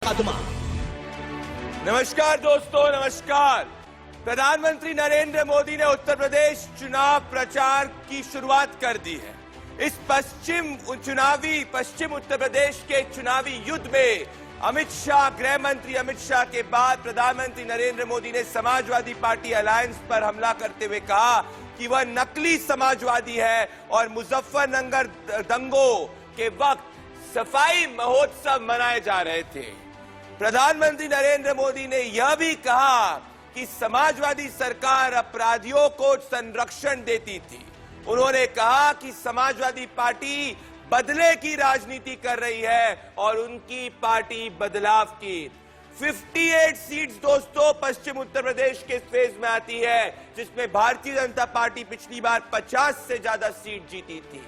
मुकदमा। नमस्कार दोस्तों, नमस्कार। प्रधानमंत्री नरेंद्र मोदी ने उत्तर प्रदेश चुनाव प्रचार की शुरुआत कर दी है। इस पश्चिम उत्तर प्रदेश के चुनावी युद्ध में गृह मंत्री अमित शाह के बाद प्रधानमंत्री नरेंद्र मोदी ने समाजवादी पार्टी अलायंस पर हमला करते हुए कहा कि वह नकली समाजवादी है और मुजफ्फरनगर दंगों के वक्त सफाई महोत्सव मनाए जा रहे थे। प्रधानमंत्री नरेंद्र मोदी ने यह भी कहा कि समाजवादी सरकार अपराधियों को संरक्षण देती थी। उन्होंने कहा कि समाजवादी पार्टी बदले की राजनीति कर रही है और उनकी पार्टी बदलाव की। 58 सीट्स दोस्तों पश्चिम उत्तर प्रदेश के फेज में आती है, जिसमें भारतीय जनता पार्टी पिछली बार 50 से ज्यादा सीट जीती थी।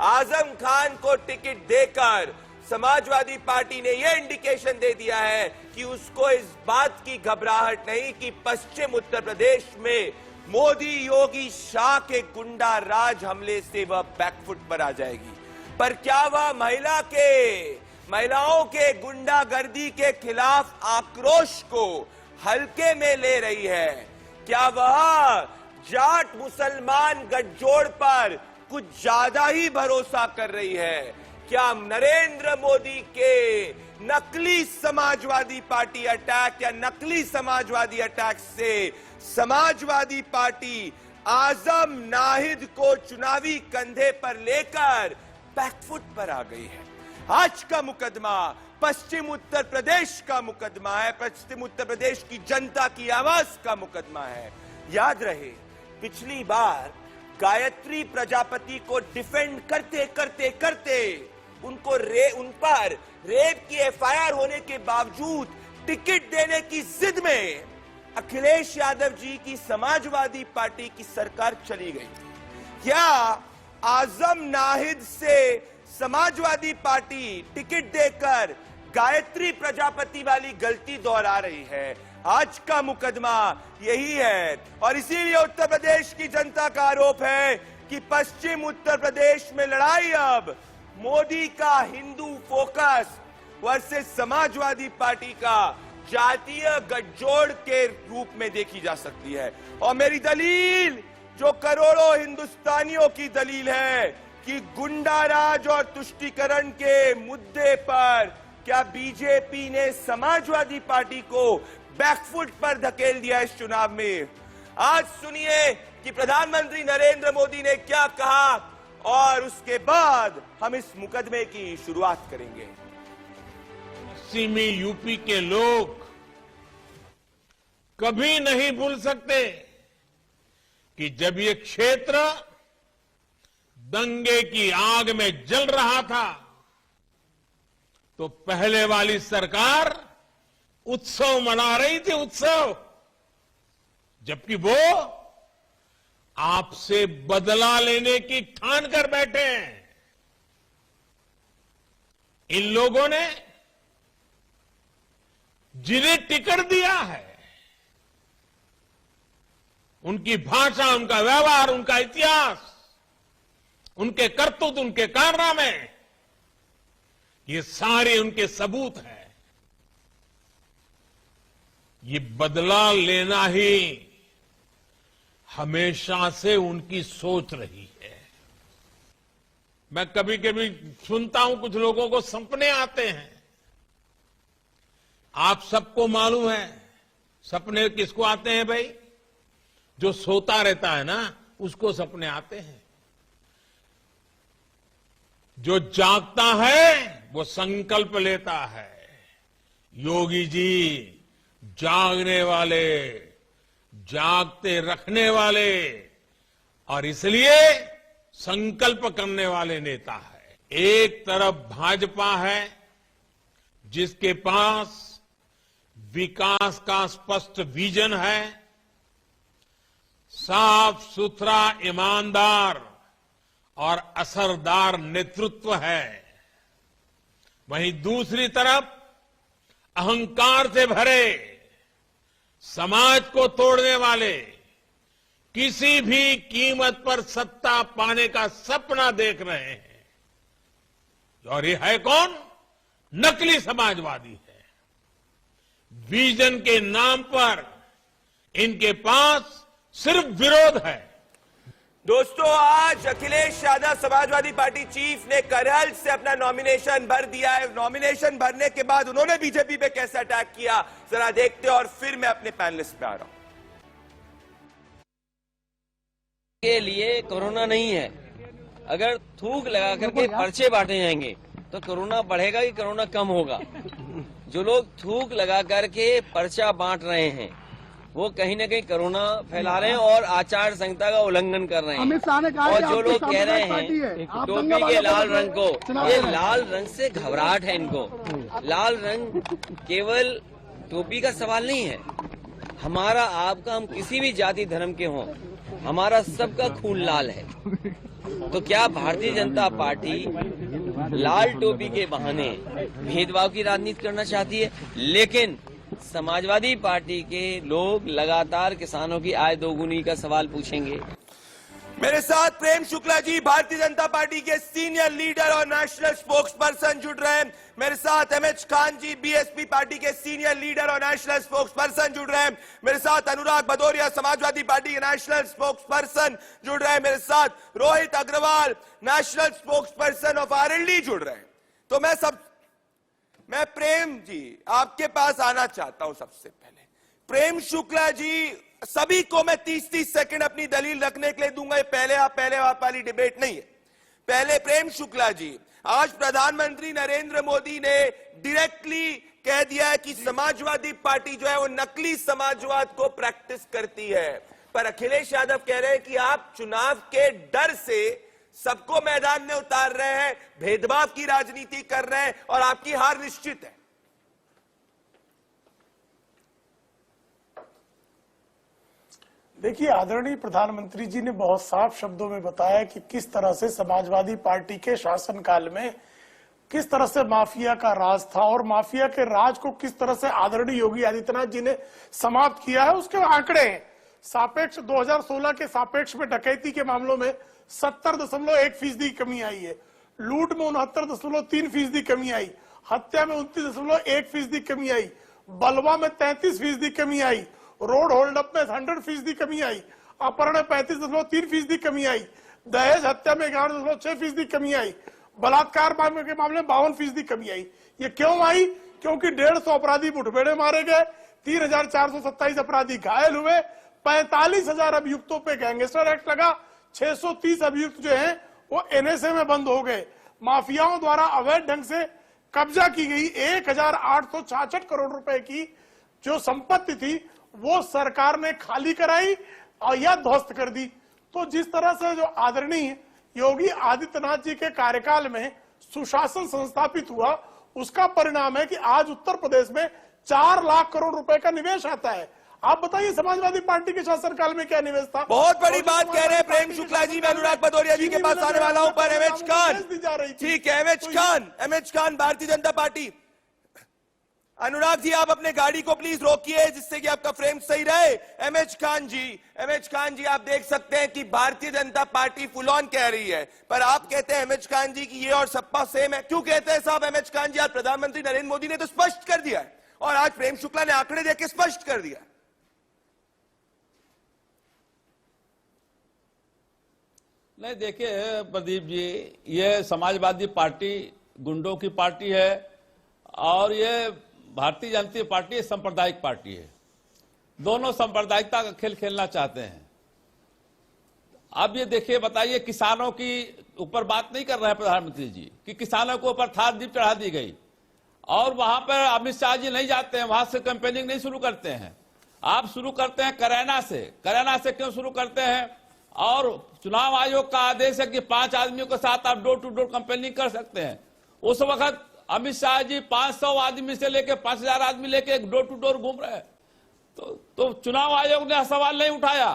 आजम खान को टिकट देकर समाजवादी पार्टी ने यह इंडिकेशन दे दिया है कि उसको इस बात की घबराहट नहीं कि पश्चिम उत्तर प्रदेश में मोदी योगी शाह के गुंडा राज हमले से वह बैकफुट पर आ जाएगी। पर क्या वह महिलाओं के गुंडागर्दी के खिलाफ आक्रोश को हल्के में ले रही है? क्या वह जाट मुसलमान गठजोड़ पर कुछ ज्यादा ही भरोसा कर रही है? क्या नरेंद्र मोदी के नकली समाजवादी पार्टी अटैक या नकली समाजवादी अटैक से समाजवादी पार्टी आजम नाहिद को चुनावी कंधे पर लेकर बैकफुट पर आ गई है? आज का मुकदमा पश्चिम उत्तर प्रदेश का मुकदमा है, पश्चिम उत्तर प्रदेश की जनता की आवाज का मुकदमा है। याद रहे, पिछली बार गायत्री प्रजापति को डिफेंड करते करते उन पर रेप की एफआईआर होने के बावजूद टिकट देने की जिद में अखिलेश यादव जी की समाजवादी पार्टी की सरकार चली गई। क्या आजम नाहिद से समाजवादी पार्टी टिकट देकर गायत्री प्रजापति वाली गलती दोहरा रही है? आज का मुकदमा यही है और इसीलिए उत्तर प्रदेश की जनता का आरोप है कि पश्चिम उत्तर प्रदेश में लड़ाई अब मोदी का Hindu focus versus Samajwadi party का जातीय गठजोड़ के रूप में देखी जा सकती है। और मेरी दलील, जो करोड़ों हिंदुस्तानियों की दलील है कि गुंडाराज और तुष्टीकरण के मुद्दे पर क्या बीजेपी ने समाजवादी पार्टी को बैकफुट पर धकेल दिया इस चुनाव में? आज सुनिए कि प्रधानमंत्री नरेंद्र मोदी ने क्या कहा और उसके बाद हम इस मुकदमे की शुरुआत करेंगे। पश्चिमी यूपी के लोग कभी नहीं भूल सकते कि जब ये क्षेत्र दंगे की आग में जल रहा था तो पहले वाली सरकार उत्सव मना रही थी, उत्सव, जबकि वो आपसे बदला लेने की ठान कर बैठे हैं। इन लोगों ने जिन्हें टिकट दिया है, उनकी भाषा, उनका व्यवहार, उनका इतिहास, उनके करतूत, उनके कारनामे, ये सारे उनके सबूत हैं। ये बदला लेना ही हमेशा से उनकी सोच रही है। मैं कभी कभी सुनता हूं कुछ लोगों को सपने आते हैं। आप सबको मालूम है सपने किसको आते हैं भाई? जो सोता रहता है ना, उसको सपने आते हैं। जो जागता है वो संकल्प लेता है। योगी जी जागने वाले, जागते रखने वाले और इसलिए संकल्प करने वाले नेता है। एक तरफ भाजपा है जिसके पास विकास का स्पष्ट विजन है, साफ सुथरा, ईमानदार और असरदार नेतृत्व है। वहीं दूसरी तरफ अहंकार से भरे, समाज को तोड़ने वाले, किसी भी कीमत पर सत्ता पाने का सपना देख रहे हैं। और ये है कौन? नकली समाजवादी है। विजन के नाम पर इनके पास सिर्फ विरोध है। दोस्तों, आज अखिलेश यादव समाजवादी पार्टी चीफ ने करहल से अपना नॉमिनेशन भर दिया है। नॉमिनेशन भरने के बाद उन्होंने बीजेपी पे कैसे अटैक किया, जरा देखते हैं और फिर मैं अपने पैनलिस्ट पे आ रहा हूं। के लिए कोरोना नहीं है। अगर थूक लगा करके पर्चे बांटे जाएंगे तो कोरोना बढ़ेगा कि कोरोना कम होगा। जो लोग थूक लगा करके पर्चा बांट रहे हैं वो कहीं न कहीं कोरोना फैला रहे हैं और आचार संहिता का उल्लंघन कर रहे हैं। और जो लोग कह रहे हैं टोपी के लाल रंग को, ये लाल रंग से घबराहट है इनको। लाल रंग केवल टोपी का सवाल नहीं है। हमारा आपका, हम किसी भी जाति धर्म के हों, हमारा सबका खून लाल है। तो क्या भारतीय जनता पार्टी लाल टोपी के बहाने भेदभाव की राजनीति करना चाहती है? लेकिन समाजवादी पार्टी के लोग लगातार किसानों की आय दोगुनी का सवाल पूछेंगे। मेरे साथ प्रेम शुक्ला जी, भारतीय जनता पार्टी के सीनियर लीडर और नेशनल स्पोक्स पर्सन जुड़ रहे हैं। मेरे साथ MH Khan ji, BSP party के सीनियर लीडर और नेशनल स्पोक्स पर्सन जुड़ रहे हैं। मेरे साथ अनुराग भदौरिया, समाजवादी पार्टी के नेशनल स्पोक्स पर्सन जुड़ रहे हैं। मेरे साथ Rohit Agarwal, national spokesperson of RLD जुड़ रहे हैं। तो मैं प्रेम जी आपके पास आना चाहता हूं। सबसे पहले प्रेम शुक्ला जी, सभी को मैं 30-30 सेकंड अपनी दलील रखने के लिए दूंगा। ये पहले आप वाली डिबेट नहीं है। पहले प्रेम शुक्ला जी, आज प्रधानमंत्री नरेंद्र मोदी ने डायरेक्टली कह दिया है कि समाजवादी पार्टी जो है वो नकली समाजवाद को प्रैक्टिस करती है, पर अखिलेश यादव कह रहे हैं कि आप चुनाव के डर से सबको मैदान में उतार रहे हैं, भेदभाव की राजनीति कर रहे हैं और आपकी हार निश्चित है। देखिए, आदरणीय प्रधानमंत्री जी ने बहुत साफ शब्दों में बताया कि किस तरह से समाजवादी पार्टी के शासनकाल में किस तरह से माफिया का राज था और माफिया के राज को किस तरह से आदरणीय योगी आदित्यनाथ जी ने समाप्त किया है। उसके आंकड़े हैं। सापेक्ष 2016 के सापेक्ष में डकैती के मामलों में 70.1% की कमी आई है। लूट में 69.3% की कमी आई। हत्या में 29.1% की कमी आई। बलवा में 33% की कमी आई। रोड होल्ड अप में 100% की कमी आई। अपहरण में 35.3% की कमी आई। दहेज हत्या में 11.6% की कमी आई। बलात्कार के मामले में 52% की कमी आई। ये क्यों आई? क्योंकि 150 अपराधी मुठभेड़े मारे गए, 3,427 अपराधी घायल हुए, 45,000 अभियुक्तों पे गैंगस्टर एक्ट लगा, 630 अभियुक्त जो हैं वो एनएसए में बंद हो गए। माफियाओं द्वारा अवैध ढंग से कब्जा की गई 1,866 करोड़ रुपए की जो संपत्ति थी वो सरकार ने खाली कराई और या ध्वस्त कर दी। तो जिस तरह से जो आदरणीय योगी आदित्यनाथ जी के कार्यकाल में सुशासन संस्थापित हुआ, उसका परिणाम है कि आज उत्तर प्रदेश में 4 लाख करोड़ रुपए का निवेश आता है। आप बताइए समाजवादी पार्टी के शासनकाल में क्या निवेश था? बहुत बड़ी बात कह रहे हैं प्रेम शुक्ला जी। मैं अनुराग भदौरिया जी के पास आने वाला हूं, पर एमएच खान, ठीक है एमएच खान भारतीय जनता पार्टी। अनुराग जी, आप अपने गाड़ी को प्लीज रोकिए जिससे कि आपका फ्रेम सही रहे। एमएच खान जी, आप देख सकते हैं कि भारतीय जनता पार्टी फुल ऑन कह रही है, पर आप कहते हैं एमएच खान जी कि ये और सपा सेम है। क्यों कहते हैं साहब एमएच खान जी? आज प्रधानमंत्री नरेंद्र मोदी ने तो स्पष्ट कर दिया है और आज प्रेम शुक्ला ने आंकड़े देके स्पष्ट कर दिया। नहीं, देखिए प्रदीप जी, ये समाजवादी पार्टी गुंडों की पार्टी है और ये भारतीय जनता पार्टी सांप्रदायिक पार्टी है। दोनों सांप्रदायिकता का खेल खेलना चाहते हैं। अब ये देखिए, बताइए, किसानों की ऊपर बात नहीं कर रहे हैं प्रधानमंत्री जी कि किसानों के ऊपर थार दीप चढ़ा दी गई और वहां पर अमित शाह जी नहीं जाते हैं, वहां से कैंपेनिंग नहीं शुरू करते हैं। आप शुरू करते हैं करैना से क्यों शुरू करते हैं? और चुनाव आयोग का आदेश है कि 5 आदमियों के साथ आप डोर टू डोर कैंपेनिंग कर सकते हैं। उस वक्त अमित शाह जी 500 आदमी से लेकर 5,000 आदमी लेके डोर टू डोर घूम रहे हैं। तो चुनाव आयोग ने सवाल नहीं उठाया,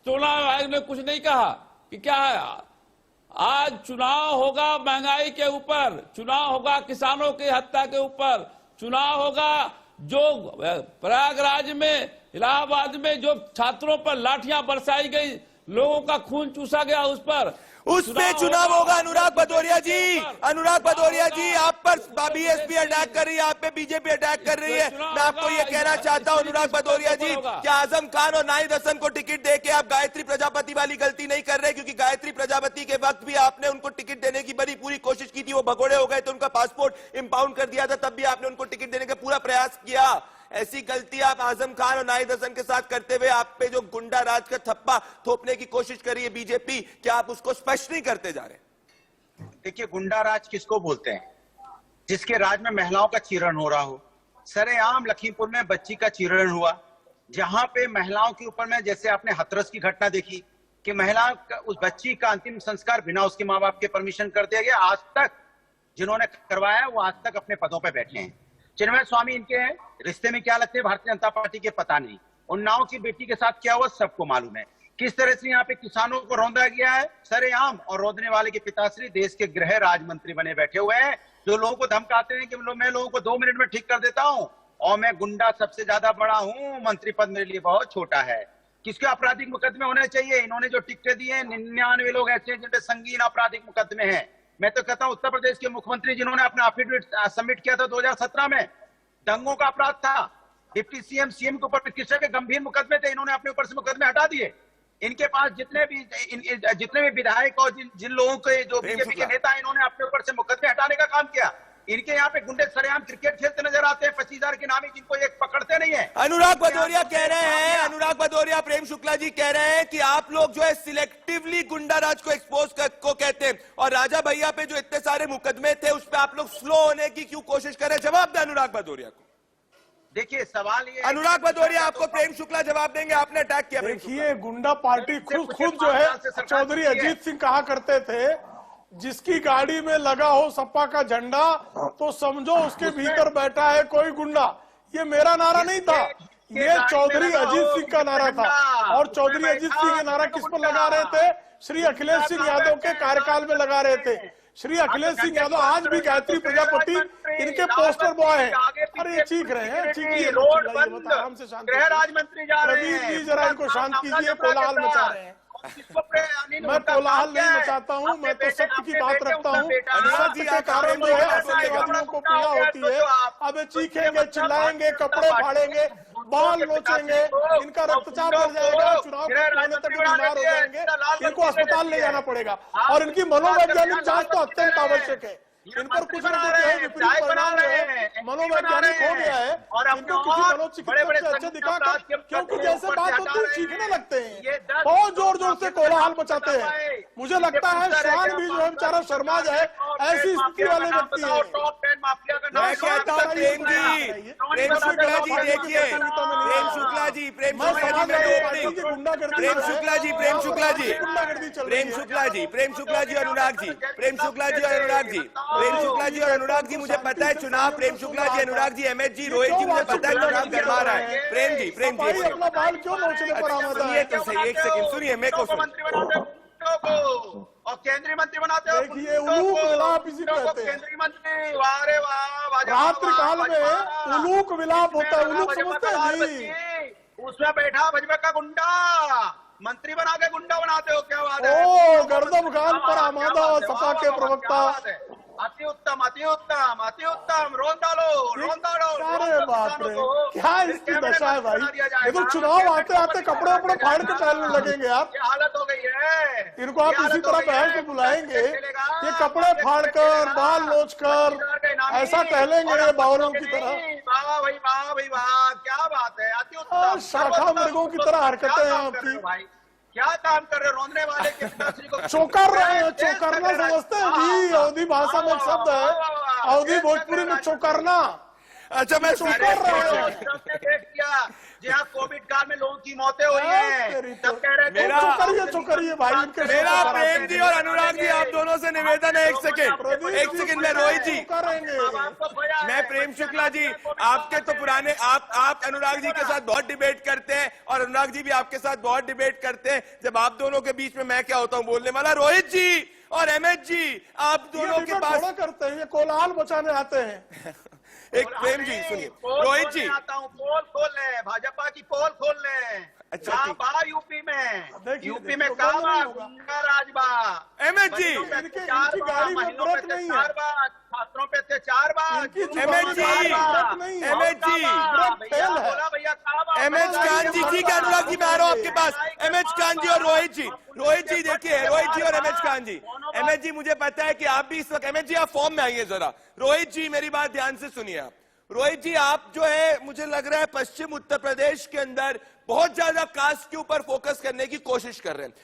चुनाव आयोग ने कुछ नहीं कहा कि क्या है। आज चुनाव होगा महंगाई के ऊपर, चुनाव होगा किसानों की हत्या के ऊपर, चुनाव होगा जो प्रयागराज में, इलाहाबाद में जो छात्रों पर लाठियां बरसाई गई, लोगों का खून चूसा गया उस पर। उसमें चुनाव होगा। अनुराग भदौरिया जी, अनुराग भदौरिया जी, आप पर बीएसपी अटैक कर रही है, आप पे बीजेपी अटैक कर रही है। मैं आपको ये कहना चाहता हूं अनुराग भदौरिया जी, क्या आजम खान और नाहिद हसन को टिकट देके आप गायत्री प्रजापति वाली गलती नहीं कर रहे? क्योंकि गायत्री प्रजापति के वक्त भी आपने उनको टिकट देने की बड़ी पूरी कोशिश की थी, वो भगोड़े हो गए तो उनका पासपोर्ट इंपाउंड कर दिया था, तब भी आपने उनको टिकट देने का पूरा प्रयास किया। ऐसी गलती आप आजम खान और नाहिद हसन के साथ करते हुए आप पे जो गुंडा राज का थप्पा थोपने की कोशिश करी है बीजेपी, क्या आप उसको स्पष्ट नहीं करते जा रहे? देखिए, गुंडा राज किसको बोलते हैं? जिसके राज में महिलाओं का चीरण हो रहा हो। सरेआम लखीमपुर में बच्ची का चीरण हुआ, जहां पे महिलाओं के ऊपर में, जैसे आपने हाथरस की घटना देखी कि महिला उस बच्ची का अंतिम संस्कार बिना उसके माँ बाप के परमिशन कर दिया गया। आज तक जिन्होंने करवाया वो आज तक अपने पदों पे बैठे हैं। चिन्मय स्वामी इनके रिश्ते में क्या लगते हैं भारतीय जनता पार्टी के, पता नहीं। उन्नाव की बेटी के साथ क्या हुआ सबको मालूम है। किस तरह से यहाँ पे किसानों को रौंदा गया है सरेआम, और रौंदने वाले के पिताश्री देश के गृह राज्य मंत्री बने बैठे हुए हैं, जो लोगों को धमकाते हैं कि मैं लोगों को 2 मिनट में ठीक कर देता हूं और मैं गुंडा सबसे ज्यादा बड़ा हूं, मंत्री पद मेरे लिए बहुत छोटा है। किसके आपराधिक मुकदमे होने चाहिए? इन्होंने जो टिकटें दी हैं, 99 लोग ऐसे हैं जिनपे संगीन आपराधिक मुकदमे हैं। मैं तो कहता हूं उत्तर प्रदेश के मुख्यमंत्री जिन्होंने अपना एफिडेविट सबमिट किया था 2017 में, दंगों का अपराध था, डिप्टी सीएम के ऊपर किसी के गंभीर मुकदमे थे, इन्होंने अपने ऊपर से मुकदमे हटा दिए। इनके पास जितने भी विधायक और जिन लोगों के जो बीजेपी के नेता, इन्होंने अपने ऊपर से मुकदमे हटाने का काम किया। इनके यहाँ पे गुंडे सरेआम क्रिकेट खेलते नजर आते हैं, 25,000 के नामी, जिनको एक पकड़ते नहीं है। अनुराग भदौरिया कह रहे हैं, अनुराग भदौरिया, प्रेम शुक्ला जी कह रहे हैं कि आप लोग जो है सिलेक्टिवली गुंडा राज को एक्सपोज को कहते हैं, और राजा भैया पे जो इतने सारे मुकदमे थे उस पर आप लोग स्लो होने की क्यों कोशिश कर रहे हैं? जवाब दें अनुराग भदौरिया को। देखिए, सवाल ये, अनुराग भदौरिया आपको प्रेम शुक्ला जवाब देंगे, आपने अटैक किया। देखिए, गुंडा पार्टी खुद जो है चौधरी अजीत सिंह कहा करते थे, जिसकी गाड़ी में लगा हो सपा का झंडा तो समझो उसके भीतर बैठा है कोई गुंडा। ये मेरा नारा नहीं था, ये चौधरी अजीत सिंह का नारा था। और चौधरी अजीत सिंह ये नारा किस पर लगा रहे थे? श्री अखिलेश सिंह यादव के कार्यकाल में लगा रहे थे। श्री अखिलेश सिंह यादव आज भी गायत्री प्रजापति इनके पोस्टर बॉय हैं। अरे ये चीख रहे हैं, चीखिए, आराम से शांत। गृह राज्य मंत्री जा रहे हैं, प्रदीप जी जरा इनको शांत कीजिए, कोलाहल मचा रहे हैं। मैं कोलाहल नहीं मचाता हूँ, मैं तो सत्य की बात रखता हूँ। सत्य के कारण जो है आतंकवादियों को पीड़ा होती है। अब ये चीखेंगे, चिल्लाएंगे, कपड़े फाड़ेंगे, बाल नोचेंगे, इनका रक्तचाप बढ़ जाएगा, चुनाव होने तक बीमार हो जाएंगे, इनको अस्पताल ले जाना पड़ेगा। और इनकी मनोवैज्ञानिक जांच तो अत्यंत आवश्यक है। इन पर कुछ न कुछ विपरीत परिणाम जो है मनोवैज्ञानिक हो गया है, इनको किसी मनोचिकित्सक से अच्छे दिखाकर, क्योंकि जैसे बात होती है चीखने लगते हैं, बहुत जोर जोर से कोलाहल मचाते हैं। मुझे लगता है शान भी जो है बेचारा शर्मा जाए, ऐसी स्थिति वाले व्यक्ति है। मैं कहता हूं प्रेम जी, प्रेम शुक्ला जी, देखिए प्रेम शुक्ला जी, प्रेम शुक्ला जी, प्रेम शुक्ला जी, प्रेम शुक्ला जी, प्रेम शुक्ला जी, प्रेम शुक्ला जी, अनुराग जी, प्रेम शुक्ला जी और अनुराग जी, प्रेम शुक्ला जी और अनुराग जी, मुझे पता है चुनाव, प्रेम शुक्ला जी, अनुराग जी, एमएच जी, रोहित जी, मुझे पता है चुनाव गरमा रहा है। प्रेम जी, प्रेम जी, अपना बाल क्यों नोचने पर आमदा सुनिए तो सही, एक सेकंड सुनिए, मेरे को और केंद्रीय मंत्री बनाते हो। देखिए, उलूक विलाप इसी कहते हैं। केंद्रीय मंत्री, वाह रे वाह, रात्रि काल में उलूक विलाप होता है। उलूक समझते हैं जी? उसमें बैठा भाजपा का गुंडा, मंत्री बना के गुंडा बनाते हो, क्या बात है? ओ गर्दम खान पर आमादा और सपा के प्रवक्ता, अति उत्तम, अति उत्तम, अति उत्तम, रोन डालो। अरे बाप रे, क्या इसकी दशा है भाई। ये तो चुनाव आते आते कपड़े वपड़े फाड़ के टहलने लगेंगे यार। हालत हो गई है इनको आप इसी तरह बहस में बुलाएंगे, ये कपड़े फाड़कर, बाल नोचकर ऐसा टहलेंगे बावलों की तरह। वाह भाई, वाह भाई, वाह, क्या बात है, अति उत्तम। शाखा मृगों की तरह हरकतें हैं आपकी। क्या काम कर रहे, रोने वाले के पिताश्री को चोकर रहे हैं। चोकरना समझते हैं जी? अवधी भाषा में एक शब्द है, अवधी भोजपुरी में चोकरना। अच्छा, मैं चोकर रहे हैं। देख किया जहाँ कोविड काल में लोगों की मौतें हुई हैं, तब कह रहे थे चोकरिए भाई। मेरा प्रेम जी और अनुराग जी, आप दोनों से निवेदन है, एक सेकंड में रोहित जी, मैं प्रेम शुक्ला जी, आपके तो पुराने, आप अनुराग जी के साथ बहुत डिबेट करते हैं और अनुराग जी भी आपके साथ बहुत डिबेट करते हैं। जब आप दोनों के बीच में मैं क्या होता हूँ बोलने वाला? रोहित जी और एमएच जी, आप दोनों के पास करते हैं, ये कोलाहल मचाने आते हैं। एक प्रेम जी सुनिए, रोहित जी, आता हूँ, पोल खोल ले, भाजपा की पोल खोल ले। अच्छा, बाहर यूपी में, यूपी देखिए, में तो कहा बंद नहीं होगा। गुंडा राज बा, अहमद जी, बच्चों पे इनकी अत्याचार बा, गाड़ी में महिलाओं पे ब्रेक नहीं है। अत्याचार बा, छात्रों पे अत्याचार बा, इनकी जुल्म अहमद बा, जी, बा, नहीं है। अहमद जी, ब्रेक भैया फेल है। बोला भैया कहा बा, एमएच खान जी, ठीक है अनुराग जी, मैं आ रहा हूं आपके पास। एमएच खान जी और रोहित जी, रोहित जी देखिए, रोहित जी और एमएच खान जी, एमएच जी मुझे पता है कि आप भी इस वक्त, एमएच जी आप फॉर्म में आइए जरा। रोहित जी मेरी बात ध्यान से सुनिए आप। रोहित जी आप जो है, मुझे लग रहा है पश्चिम उत्तर प्रदेश के अंदर बहुत ज्यादा कास्ट के ऊपर फोकस करने की कोशिश कर रहे हैं।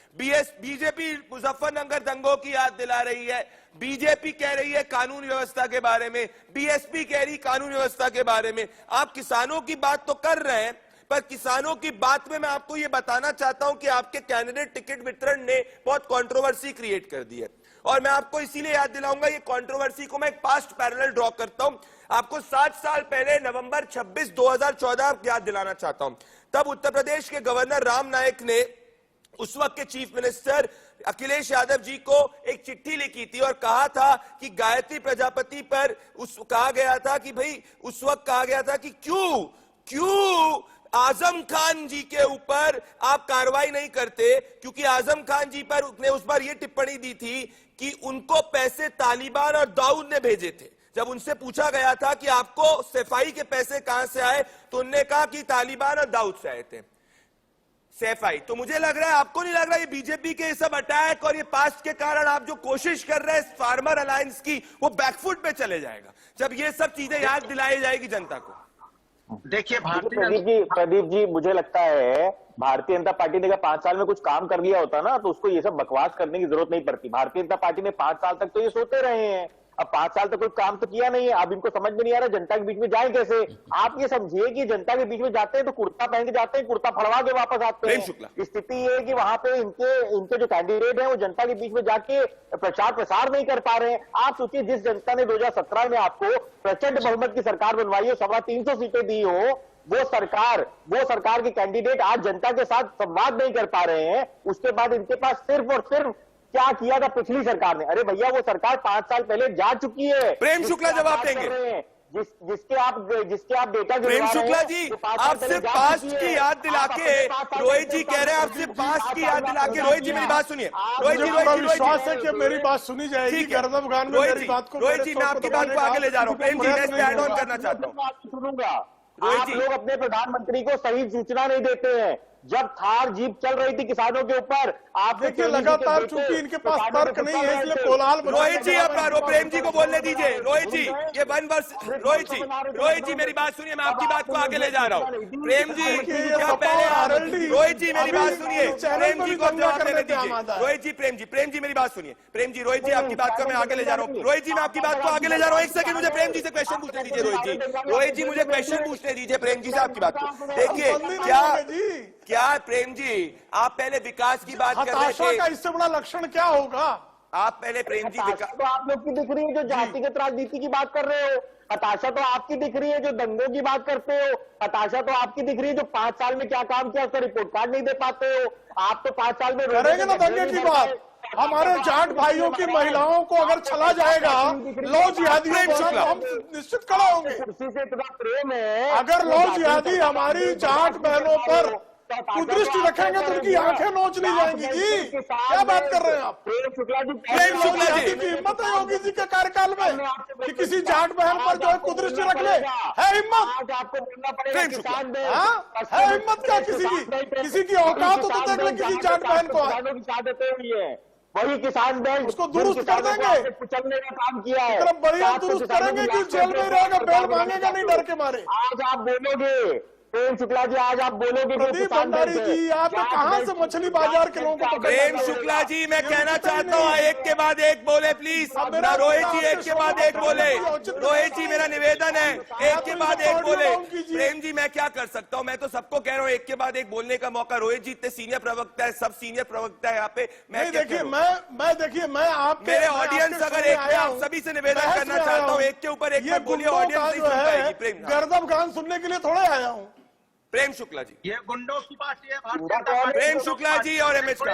बीजेपी मुजफ्फरनगर दंगों की याद दिला रही है, बीजेपी कह रही है कानून व्यवस्था के बारे में, बीएसपी कह रही कानून व्यवस्था के बारे में। आप किसानों की बात तो कर रहे हैं, पर किसानों की बात में मैं आपको यह बताना चाहता हूं कि आपके कैंडिडेट टिकट वितरण ने बहुत कंट्रोवर्सी क्रिएट कर दी है। और मैं आपको इसीलिए याद दिलाऊंगा ये कंट्रोवर्सी को, मैं एक पास्ट पैरेलल ड्रॉ करता हूं। आपको 7 साल पहले नवंबर 26, 2014 याद दिलाना चाहता हूं। तब उत्तर प्रदेश के गवर्नर राम नायक ने उस वक्त के चीफ मिनिस्टर अखिलेश यादव जी को एक चिट्ठी लिखी थी और कहा था कि गायत्री प्रजापति पर कहा गया था कि भाई, उस वक्त कहा गया था कि क्यों आजम खान जी के ऊपर आप कार्रवाई नहीं करते, क्योंकि आजम खान जी पर उसने उस बार यह टिप्पणी दी थी कि उनको पैसे तालिबान और दाऊद ने भेजे थे। जब उनसे पूछा गया था कि आपको सफाई के पैसे कहां से आए, तो उन्होंने कहा कि तालिबान और दाऊद से आए थे सफाई। तो मुझे लग रहा है, आपको नहीं लग रहा ये बीजेपी के सब अटैक और ये पास्ट के कारण आप जो कोशिश कर रहे हैं फार्मर अलायंस की, वो बैकफुट पे चले जाएगा जब ये सब चीजें याद दिलाई जाएगी जनता को। देखिए प्रदीप जी मुझे लगता है भारतीय जनता पार्टी ने 5 साल में कुछ काम कर लिया होता ना, तो उसको ये सब बकवास करने की जरूरत नहीं पड़ती। भारतीय जनता पार्टी ने 5 साल तक तो ये सोते रहे हैं, अब 5 साल तक कोई काम तो किया नहीं है। अब इनको समझ में नहीं आ रहा जनता के बीच में जाए कैसे। आप ये समझिए कि जनता के बीच में जाते हैं तो कुर्ता पहन के जाते हैं, कुर्ता फड़वा के वापस आते हैं। स्थिति ये है कि वहां पे इनके जो कैंडिडेट हैं वो जनता के बीच में जाके प्रचार प्रसार नहीं कर पा रहे हैं। आप सोचिए, जिस जनता ने 2017 में आपको प्रचंड बहुमत की सरकार बनवाई हो, 325 सीटें दी हो, वो सरकार के कैंडिडेट आज जनता के साथ संवाद नहीं कर पा रहे हैं। उसके बाद इनके पास सिर्फ और सिर्फ क्या किया था पिछली सरकार ने। अरे भैया, वो सरकार 5 साल पहले जा चुकी है। प्रेम शुक्ला जवाब देंगे। जिसके आप डेटा, प्रेम शुक्ला जी, आप सिर्फ पास्ट की याद दिला के, रोहित जी कह रहे हैं आप सिर्फ पास्ट की याद दिला के। रोहित जी मेरी बात सुनिए, रोहित जी विश्वास है कि मेरी बात सुनी जाएगी। गर्दन खान में मेरी बात को, रोहित जी मैं आपकी बात को आगे ले जा रहा हूँ। प्रेम जी मैं इस पे ऐड ऑन करना चाहता हूँ। सुनूंगा। आप लोग अपने प्रधानमंत्री को सही सूचना नहीं देते हैं। जब थार जीप चल रही थी किसानों के ऊपर, आप देखिए लगातार, चूंकि इनके पास तर्क नहीं है इसलिए कोलाहल। रोहित जी आप प्रेम जी को बोलने दीजिए। रोहित जी ये 1 वर्ष, रोहित जी मेरी बात सुनिए, मैं आपकी बात को आगे ले जा रहा हूँ। प्रेम जी क्या पहले, रोहित जी मेरी बात सुनिए, प्रेम जी को जवाब देने दीजिए। रोहित जी, प्रेम जी मेरी बात सुनिए। प्रेम जी, रोहित जी आपकी बात को मैं आगे ले जा रहा हूँ। रोहित जी मैं आपकी बात को आगे ले जा रहा हूँ। एक सेकंड, मुझे प्रेम जी से क्वेश्चन पूछने दीजिए। रोहित जी मुझे क्वेश्चन पूछने दीजिए प्रेम जी से आपकी बात को। देखिए क्या प्रेम जी, आप पहले विकास की बात कर रहे थे, का इससे बड़ा लक्षण क्या होगा? आप पहले प्रेम जी तो आप लोग की दिख रही है जो जातिगत राजनीति की बात कर रहे हो। हताशा तो आपकी दिख रही है जो दंगों की बात करते हो। हताशा तो आपकी दिख रही है जो 5 साल में क्या काम किया उसका रिपोर्ट कार्ड नहीं दे पाते हो। आप तो 5 साल में करेंगे ना दंगे की बात। हमारे जाट भाइयों की महिलाओं को अगर चला जाएगा लौ जिहादियों द्वारा, तो हम निश्चित खड़ा होंगे। कुर्सी से इतना प्रेम है, अगर लौ जिहादी हमारी जाट बहनों पर कुदृष्टि रखेंगे तो उनकी आंखें नोच ली जाएंगी। जी क्या बात कर रहे हैं आप? प्रेम शुक्ला जी की हिम्मत है योगी जी के कार्यकाल में कि किसी जाट बहन पर जो है कुदृष्टि रख ले? है हिम्मत? आपको बोलना पड़ेगा किसान है हिम्मत क्या किसी की औकात हो तो देख ले किसी जाट बहन को। शहादतें हुई है, वही किसान बैंक उसको दुरुस्त कर देंगे, कुचलने का काम किया है। इतना बढ़िया दुरुस्त करेंगे कि जेल में रहेगा, बेल मांगेगा नहीं डर के मारे। आज आप बोलोगे प्रेम शुक्ला जी, आज आप बोलोगे प्रदीप भंडारी जी, आप कहां से मछली बाजार के लोगों को? प्रेम शुक्ला जी मैं कहना चाहता हूँ एक के बाद एक बोले प्लीज। रोहित जी एक के बाद एक बोले। रोहित जी मेरा निवेदन है एक के बाद एक बोले। प्रेम जी मैं क्या कर सकता हूँ, मैं तो सबको कह रहा हूँ एक के बाद एक बोलने का मौका। रोहित जी इतने सीनियर प्रवक्ता है, सब सीनियर प्रवक्ता है यहाँ पे। मैं मैं आप मेरे ऑडियंस अगर एक आप सभी से निवेदन करना चाहता हूँ एक के ऊपर एक बार बोलिए, ऑडियंस नहीं सुन पाएगी। प्रेम गर्दम खान सुनने के लिए थोड़े आया हूँ। प्रेम शुक्ला जी, ये गुंडों की पार्टी है प्रेम शुक्ला जी और एमएच का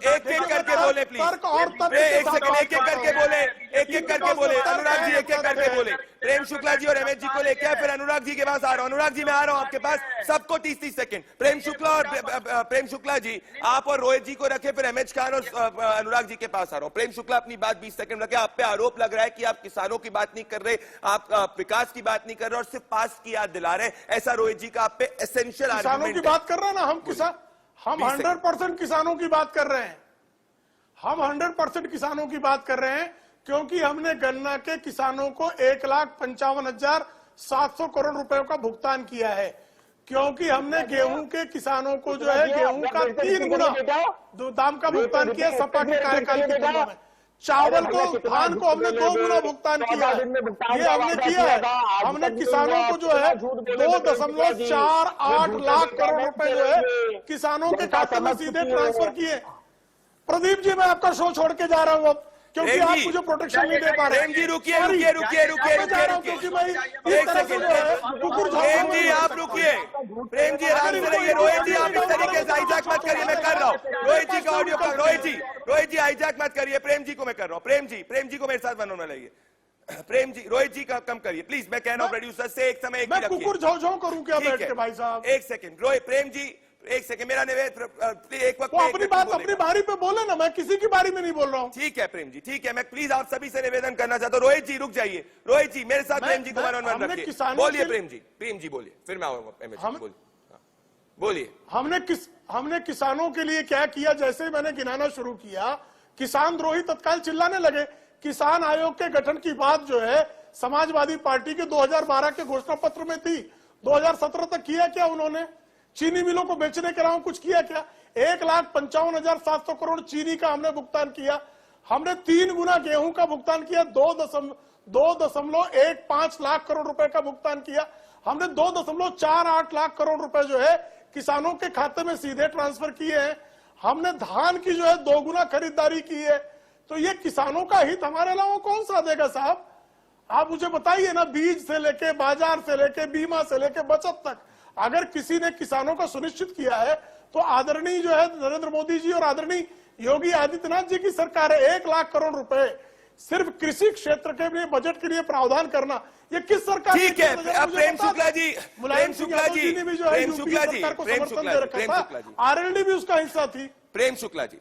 एक एक करके बोले प्लीज। एक सेकंड, एक एक करके बोले। एक एक करके बोले, अनुराग जी एक एक करके बोले। प्रेम शुक्ला जी और एमएच जी को लेके आए, फिर अनुराग जी के पास आ रहा हूं। अनुराग जी मैं आ रहा हूं आपके पास, सबको 30-30 सेकंड। प्रेम शुक्ला जी आप और रोहित जी को रखे, फिर एमएच खान और अनुराग जी के पास आ रहा हूं। प्रेम शुक्ला अपनी बात 20 सेकंड रखे। आप पे आरोप लग रहा है कि आप किसानों की बात नहीं कर रहे, आप विकास की बात नहीं कर रहे और सिर्फ पास की याद दिला रहे, ऐसा रोहित जी का आप पे एसेंशियल किसानों की बात कर रहे हैं ना हम 100% किसानों की बात कर रहे हैं। हम 100% किसानों की बात कर रहे हैं, क्योंकि हमने गन्ना के किसानों को 1,55,700 करोड़ रुपए का भुगतान किया है, क्योंकि हमने गेहूं के किसानों को जो है गेहूं का 3 गुना दाम का भुगतान किया सपा के कार्यकाल की तुलना में। चावल को, धान को हमने 2 गुना भुगतान किया है, ये हमने किया है। हमने किसानों को जो है 2.48 लाख करोड़ रुपए जो है किसानों के खाते में सीधे ट्रांसफर किए। प्रदीप जी मैं आपका शो छोड़ के जा रहा हूँ अब, क्योंकि आप मुझे प्रोटेक्शन नहीं दे पा रहे। प्रेम जी रुकिए, क्योंकि मैं इस तरह से जो है कुकुर। प्रेम जी आप रुकिए, प्रेम जी आराम से रहिए। रोहित जी आप इस तरीके से हाईजैक मत करिए, मैं कर रहा हूँ। रोहित जी का ऑडियो, रोहित जी हाईजैक मत करिए। प्रेम जी को मैं कर रहा हूँ। प्रेम जी को मेरे साथ बनना लगिए। प्रेम जी, रोहित जी का कम करिए प्लीज, मैं कह रहा हूँ प्रोड्यूसर से एक समय एक ही रखिए। कुकुर झौ करूँ क्या बैठ के भाई साहब? एक सेकंड रोहित, प्रेम जी एक सेकंड, मेरा निवेदन एक वक्त अपनी बात अपनी बारी पे बोले ना, मैं किसी की बारी में नहीं बोल रहा हूँ। ठीक है प्रेम जी, ठीक है, मैं प्लीज आप सभी से निवेदन करना चाहता हूँ। रोहित जी रुक जाइए, रोहित जी मेरे साथ प्रेम जी को वन रखिए। बोलिए प्रेम जी बोलिए, फिर मैं आऊंगा। बोलिए। हमने किसानों के लिए क्या किया? जैसे ही मैंने गिनाना शुरू किया, किसान द्रोही तत्काल चिल्लाने लगे। किसान आयोग के गठन की बात जो है समाजवादी पार्टी के 2012 के घोषणा पत्र में थी, 2017 तक किया क्या उन्होंने? चीनी मिलों को बेचने के अलावा कुछ किया क्या? 1,55,700 करोड़ चीनी का हमने भुगतान किया। हमने 3 गुना गेहूं का भुगतान किया, 2.15 लाख करोड़ रुपए का भुगतान किया। हमने 2.48 लाख करोड़ रुपए जो है किसानों के खाते में सीधे ट्रांसफर किए हैं। हमने धान की जो है 2 गुना खरीदारी की है। तो ये किसानों का हित हमारे अलावा कौन सा देगा साहब? आप मुझे बताइए ना, बीज से लेके बाजार से लेके बीमा से लेके बचत तक अगर किसी ने किसानों को सुनिश्चित किया है तो आदरणीय जो है नरेंद्र मोदी जी और आदरणीय योगी आदित्यनाथ जी की सरकार है। 1 लाख करोड़ रुपए सिर्फ कृषि क्षेत्र के लिए बजट के लिए प्रावधान करना, ये किस सरकार? ठीक है प्रेम शुक्ला जी, ने भी जो है यूपी सरकार को समर्थन दे रखा था, आरएलडी भी उसका हिस्सा थी। प्रेम शुक्ला जी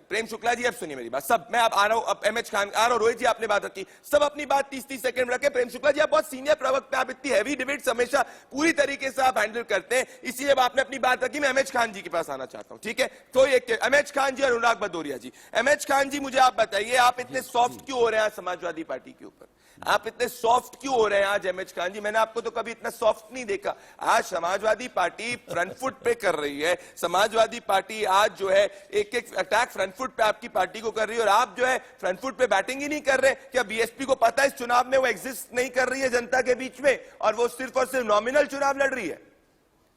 अब सुनिए मेरी बात। सब मैं अब आ रहा हूं, अब एमएच खान आ रहा हूं। रोहित जी आपने बात रखी, सब अपनी बात 30-30 सेकंड रखे। प्रेम शुक्ला जी आप बहुत सीनियर प्रवक्ता, आप इतनी हैवी डिबेट्स हमेशा पूरी तरीके से आप हैंडल करते हैं, इसीलिए आपने अपनी बात रखी। मैं एमएच खान जी के पास आना चाहता हूं, ठीक है? तो एक एमएच खान जी और अनुराग भदौरिया जी। एमएच खान जी मुझे आप बताइए, आप इतने सॉफ्ट क्यों हो रहे हैं समाजवादी पार्टी के ऊपर? आप इतने सॉफ्ट क्यों हो रहे हैं आज एमएच खान जी? मैंने आपको तो कभी इतना सॉफ्ट नहीं देखा। आज समाजवादी पार्टी फ्रंट फुट पे कर रही है। समाजवादी पार्टी आज जो है एक अटैक फ्रंट फुट पे आपकी पार्टी को कर रही है, और आप जो है फ्रंट फुट पे बैटिंग ही नहीं कर रहे। क्या बीएसपी को पता है इस चुनाव में वो एग्जिस्ट नहीं कर रही है जनता के बीच में, और वो सिर्फ और सिर्फ नॉमिनल चुनाव लड़ रही है?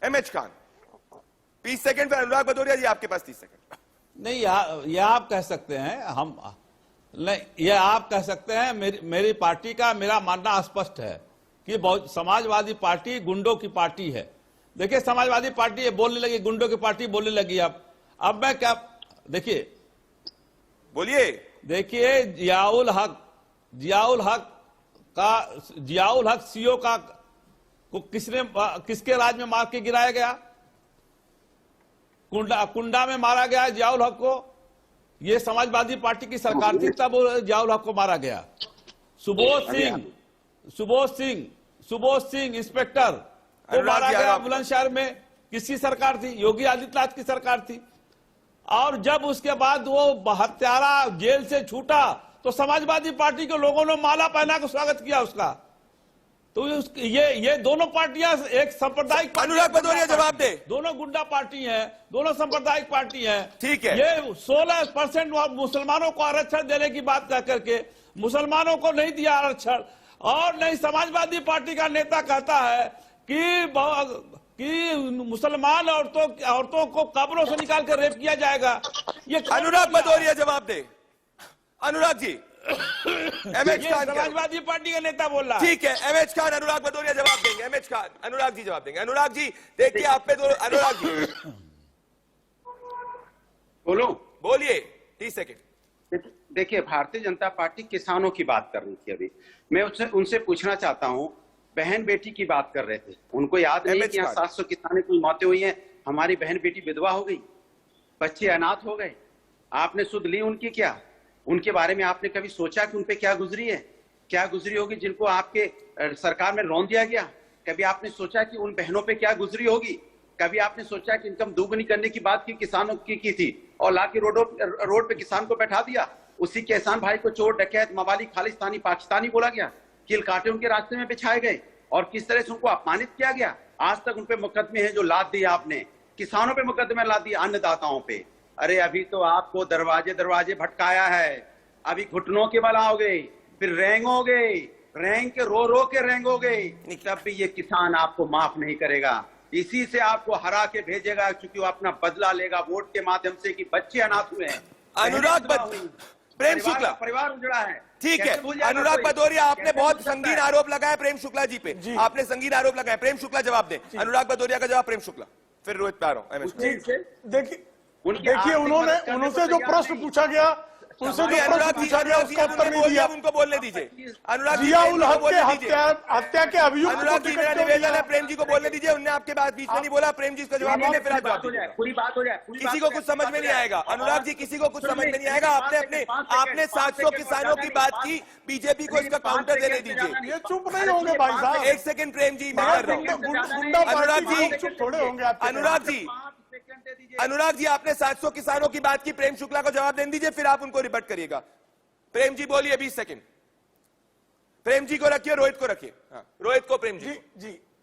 एमएच खान 30 सेकंड, फिर अनुराग भदौरिया जी आपके पास 30 सेकंड। नहीं, यह आप कह सकते हैं, हम नहीं, ये आप कह सकते हैं। मेरी पार्टी का मेरा मानना स्पष्ट है कि समाजवादी पार्टी गुंडों की पार्टी है। देखिए, समाजवादी पार्टी बोलने लगी, गुंडों की पार्टी बोलने लगी। अब मैं क्या, देखिए बोलिए। देखिए, जियाउल हक सीओ का को किसके राज में मार के गिराया गया? कुंडा में मारा गया जियाउल हक को। ये समाजवादी पार्टी की सरकार थी तब जियाउल हक को मारा गया। सुबोध सिंह इंस्पेक्टर को मारा गया बुलंदशहर में। किसकी सरकार थी? योगी आदित्यनाथ की सरकार थी। और जब उसके बाद वो हत्यारा जेल से छूटा तो समाजवादी पार्टी के लोगों ने माला पहना के स्वागत किया उसका। तो ये दोनों पार्टियां एक सांप्रदायिक। अनुराग भदौरिया जवाब दे। दोनों गुंडा पार्टी हैं, दोनों सांप्रदायिक पार्टी हैं। ठीक है। ये 16% मुसलमानों को आरक्षण देने की बात कह करके मुसलमानों को नहीं दिया आरक्षण। और नहीं, समाजवादी पार्टी का नेता कहता है कि मुसलमान औरतों को कब्रों से निकाल कर रेप किया जाएगा। ये अनुराग भदौरिया जवाब दे। अनुराग जी, एमएच खान समाजवादी पार्टी का नेता बोल रहा है। ठीक है, एमएच खान अनुराग भदौरिया जवाब देंगे। एमएच खान अनुराग जी जवाब देंगे। अनुराग जी देखिए, आप पे दो। अनुराग जी बोलो। बोलिए, 30 सेकंड। देखिए, भारतीय जनता पार्टी किसानों की बात कर रही थी अभी। मैं उनसे पूछना चाहता हूं, बहन बेटी की बात कर रहे थे, उनको याद नहीं कि यहाँ 700 किसानों की मौतें हुई हैं, हमारी बहन बेटी विधवा हो गई, बच्चे अनाथ हो गए। आपने सुध ली उनकी क्या? उनके बारे में आपने कभी सोचा कि उनपे क्या गुजरी है, क्या गुजरी होगी जिनको आपके सरकार में रौंद दिया गया? कभी आपने सोचा कि उन बहनों पे क्या गुजरी होगी? कभी आपने सोचा कि इनकम दोगुनी करने की बात की किसानों की थी और लाके रोड पे किसान को बैठा दिया? उसी किसान भाई को चोर, डकैत, मवाली, खालिस्तानी, पाकिस्तानी बोला गया, कील कांटे उनके रास्ते में बिछाए गए और किस तरह से उनको अपमानित किया गया। आज तक उन पे मुकदमे हैं जो लाद दिए आपने, किसानों पे मुकदमे लाद दिए, अन्नदाताओं पे। अरे अभी तो आपको दरवाजे दरवाजे भटकाया है, अभी घुटनों के बल आओगे, फिर रेंगोगे, रेंग के रो के रेंगोगे, तब भी ये किसान आपको माफ नहीं करेगा। इसी से आपको हरा के भेजेगा, क्योंकि वो अपना बदला लेगा वोट के माध्यम से कि बच्चे अनाथ हुए हैं। अनुराग प्रेम शुक्ला, परिवार उजड़ा है। ठीक है, अनुराग भदौरिया, आपने बहुत संगीन आरोप लगाया प्रेम शुक्ला जी पे, आपने संगीन आरोप लगाया। प्रेम शुक्ला जवाब दें। अनुराग भदौरिया का जवाब प्रेम शुक्ला, फिर रोहित पे आ रहा हूं। देखिए उनसे जो प्रश्न पूछा गया, उनसे जो प्रश्न पूछा गया उसका उत्तर नहीं दिया। उनको बोलने दीजिए। अनुराग जिया उल हक के हत्या के अभियुक्त अनुराग जी, मेरा निवेदन है प्रेम जी को बोलने दीजिए। उन्होंने आपके बाद बीच में नहीं बोला। प्रेम जी इसका जवाब दीजिए, फिर आप जवाब दीजिए। पूरी बात हो जाए, किसी को कुछ समझ में नहीं आएगा। अनुराग जी, किसी को कुछ समझ में नहीं आएगा। आपने 700 किसानों की बात की, बीजेपी को इसका काउंटर देने दीजिए। ये चुप नहीं होंगे भाई साहब। एक सेकंड प्रेम जी, मैं कर रहा हूँ। अनुराग जी, आपने 700 किसानों की बात की, प्रेम शुक्ला को जवाब देने दीजिए, फिर आप उनको रिबट करिएगा। प्रेम जी बोलिए, 20 सेकंड। प्रेम जी को रखिए, रोहित को रखिए। रोहित को प्रेम जी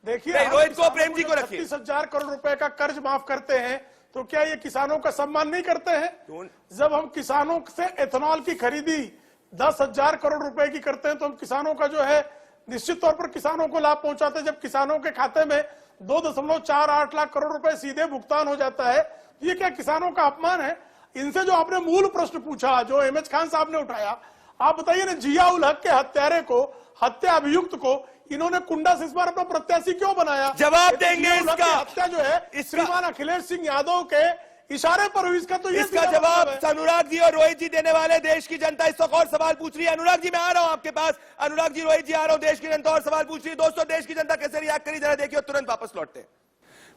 देखिए, रोहित को प्रेम जी को रखिए। 36,000 करोड़ रुपए का कर्ज माफ करते हैं तो क्या ये किसानों का सम्मान नहीं करते हैं? जब हम किसानों से एथेनॉल की खरीदी 10,000 करोड़ रुपए की करते हैं तो हम किसानों का जो है निश्चित तौर पर किसानों को लाभ पहुंचाते हैं। जब किसानों के खाते में 2.48 लाख करोड़ रुपए सीधे भुगतान हो जाता है, ये क्या किसानों का अपमान है? इनसे जो आपने मूल प्रश्न पूछा, जो एमएच खान साहब ने उठाया, आप बताइए ना, जिया उल हक के हत्यारे को, हत्या अभियुक्त को इन्होंने कुंडा से इस बार अपना प्रत्याशी क्यों बनाया? जवाब देंगे इसका। हत्या जो है श्रीमान अखिलेश सिंह यादव के इशारे पर हुई, इसका तो ये इसका जवाब अनुराग जी और रोहित जी देने वाले। देश की जनता इस वक्त और सवाल पूछ रही है। अनुराग जी, मैं आ रहा हूं आपके पास। अनुराग जी, रोहित जी, आ रहा हूं। देश की जनता और सवाल पूछ रही है। दोस्तों, देश की जनता कैसे रिएक्ट करी, जरा देखिए, तुरंत वापस लौटते हैं।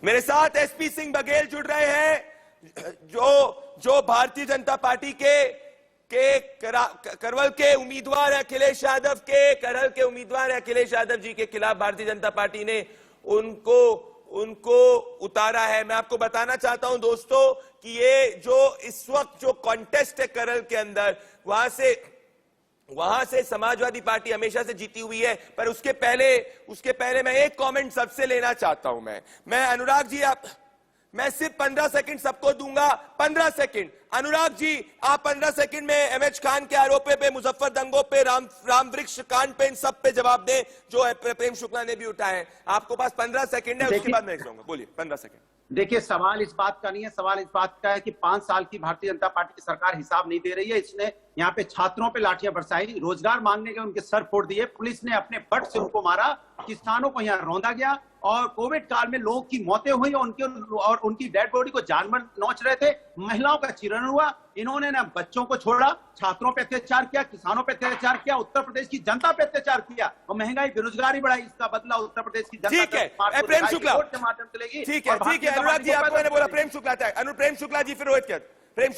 मेरे साथ एसपी सिंह बघेल जुड़ रहे हैं, जो भारतीय जनता पार्टी के करवल के उम्मीदवार है, अखिलेश यादव के करहल के उम्मीदवार है। अखिलेश यादव जी के खिलाफ भारतीय जनता पार्टी ने उनको उतारा है। मैं आपको बताना चाहता हूं दोस्तों कि ये जो इस वक्त जो कॉन्टेस्ट है करहल के अंदर, वहां से समाजवादी पार्टी हमेशा से जीती हुई है। पर उसके पहले मैं एक कमेंट सबसे लेना चाहता हूं। मैं अनुराग जी, मैं सिर्फ 15 सेकंड सबको दूंगा। 15 सेकंड। अनुराग जी, आप 15 सेकंड में एमएच खान के आरोपों पे, मुजफ्फर दंगों पे, राम वृक्ष कांड पे, इन सब पे जवाब दें जो प्रेम शुक्ला ने भी उठाए हैं। आपको पास 15 सेकंड है, उसके बाद मैं कहूंगा। बोलिए, 15 सेकंड। देखिए, सवाल इस बात का नहीं है, सवाल इस बात का है कि 5 साल की भारतीय जनता पार्टी की सरकार हिसाब नहीं दे रही है। इसने यहाँ पे छात्रों पे लाठियां बरसाई, रोजगार मांगने के उनके सर फोड़ दिए, पुलिस ने अपने बट से उनको मारा, किसानों को यहाँ रौंदा गया और कोविड काल में लोगों की मौतें हुई और उनकी डेड बॉडी को जानवर नोच रहे थे, महिलाओं का चीरण हुआ। इन्होंने ना बच्चों को छोड़ा, छात्रों पे अत्याचार किया, किसानों पे अत्याचार किया, उत्तर प्रदेश की जनता पे अत्याचार किया और महंगाई, बेरोजगारी बढ़ाई। इसका बदला उत्तर प्रदेश की जनता ठीक है, प्रेम शुक्ला के माध्यम से लेगी। ठीक है, अनुराग जी, आपको मैंने बोला प्रेम शुक्ला था। प्रेम शुक्ला जी, फिर रोहित क्या? प्रेम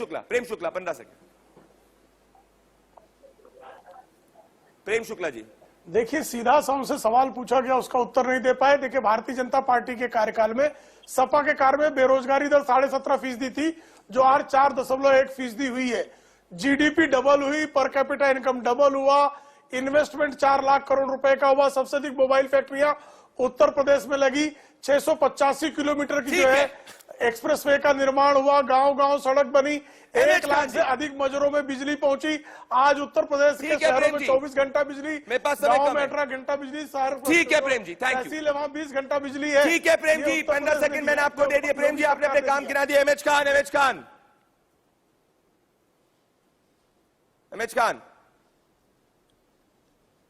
शुक्ला 15 सेकंड। प्रेम शुक्ला जी, देखिए, सीधा सा उनसे सवाल पूछा गया, उसका उत्तर नहीं दे पाए। देखिए, भारतीय जनता पार्टी के कार्यकाल में, सपा के कार्य में बेरोजगारी दर 17.5% थी, जो आज 4.1% हुई है। जीडीपी डबल हुई, पर कैपिटा इनकम डबल हुआ, इन्वेस्टमेंट 4 लाख करोड़ रुपए का हुआ। सबसे अधिक मोबाइल फैक्ट्रियां उत्तर प्रदेश में लगी। 685 किलोमीटर की जो है एक्सप्रेसवे का निर्माण हुआ, गांव-गांव सड़क बनी, 1 लाख से अधिक मजरों में बिजली पहुंची। आज उत्तर प्रदेश के शहरों में 24 घंटा बिजली, गांव में 18 घंटा बिजली, शहर ठीक है प्रेम जी, थैंक यू। वहां 20 घंटा बिजली है। ठीक है प्रेम जी, 15 सेकंड मैंने आपको दे दिए। प्रेम जी, आपने अपने काम गिना दिए। एमएच खान,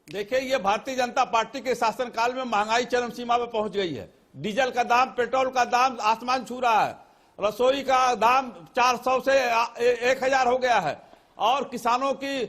देखिए, ये भारतीय जनता पार्टी के शासनकाल में महंगाई चरम सीमा पर पहुंच गई है। डीजल का दाम, पेट्रोल का दाम आसमान छू रहा है। रसोई का दाम 400 से 1000 हो गया है। और किसानों की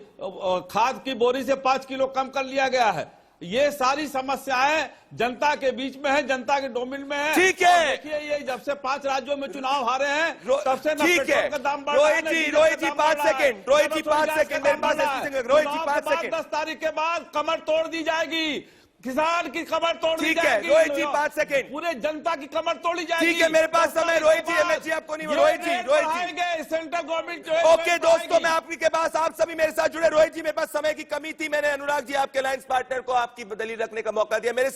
खाद की बोरी से 5 किलो कम कर लिया गया है। ये सारी समस्याएं जनता के बीच में है, जनता के डोमेन में है। ठीक है। देखिए ये जब से 5 राज्यों में चुनाव हारे हैं तब से ठीक है। का दाम बढ़ रहा है, रोहित जी 5 सेकंड, रोहित जी 5 सेकंड, मेरे पास रोहित जी 5 सेकंड। 10 तारीख के बाद कमर तोड़ दी जाएगी, किसान की कमर तोड़ दी ठीक है। जाएगी। रोहित जी 5 सेकंड, पूरे जनता की कमर तोड़ी जाएगी। ठीक है, मेरे पास समय। रोहित जी, एमएच जी आपको नहीं, रोहित जी सेंट्रल गवर्नमेंट जो ओके दोस्तों, मैं आपके के पास, आप सभी मेरे साथ जुड़े। रोहित जी, मेरे पास समय की कमी थी, मैंने अनुराग जी आपके लाइंस पार्टनर को आपकी दलील रखने का मौका दिया। मेरे